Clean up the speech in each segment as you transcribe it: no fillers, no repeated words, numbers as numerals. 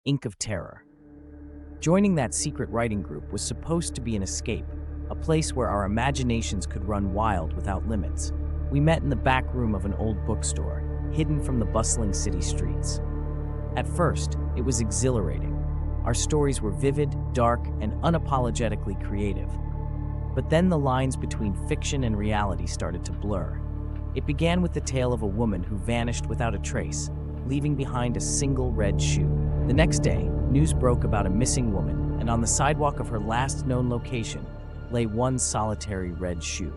Ink of Terror. Joining that secret writing group was supposed to be an escape, a place where our imaginations could run wild without limits. We met in the back room of an old bookstore, hidden from the bustling city streets. At first, it was exhilarating. Our stories were vivid, dark, and unapologetically creative. But then the lines between fiction and reality started to blur. It began with the tale of a woman who vanished without a trace, leaving behind a single red shoe. The next day, news broke about a missing woman, and on the sidewalk of her last known location lay one solitary red shoe.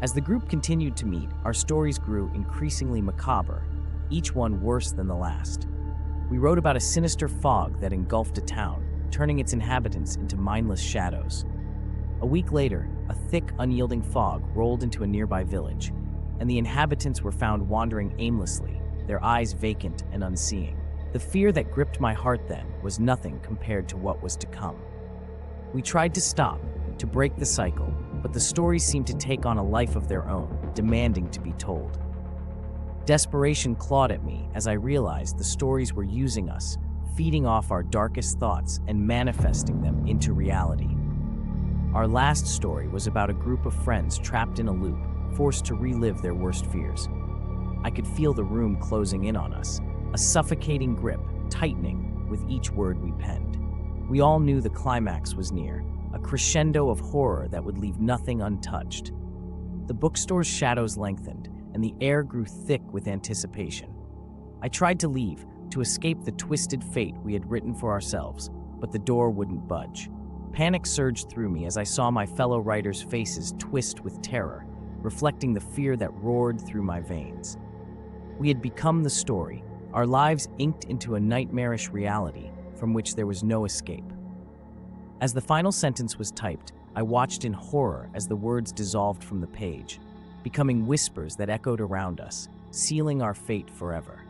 As the group continued to meet, our stories grew increasingly macabre, each one worse than the last. We wrote about a sinister fog that engulfed a town, turning its inhabitants into mindless shadows. A week later, a thick, unyielding fog rolled into a nearby village, and the inhabitants were found wandering aimlessly, their eyes vacant and unseeing. The fear that gripped my heart then was nothing compared to what was to come. We tried to stop, to break the cycle, but the stories seemed to take on a life of their own, demanding to be told. Desperation clawed at me as I realized the stories were using us, feeding off our darkest thoughts and manifesting them into reality. Our last story was about a group of friends trapped in a loop, forced to relive their worst fears. I could feel the room closing in on us, a suffocating grip, tightening with each word we penned. We all knew the climax was near, a crescendo of horror that would leave nothing untouched. The bookstore's shadows lengthened, and the air grew thick with anticipation. I tried to leave, to escape the twisted fate we had written for ourselves, but the door wouldn't budge. Panic surged through me as I saw my fellow writers' faces twist with terror, reflecting the fear that roared through my veins. We had become the story, our lives inked into a nightmarish reality from which there was no escape. As the final sentence was typed, I watched in horror as the words dissolved from the page, becoming whispers that echoed around us, sealing our fate forever.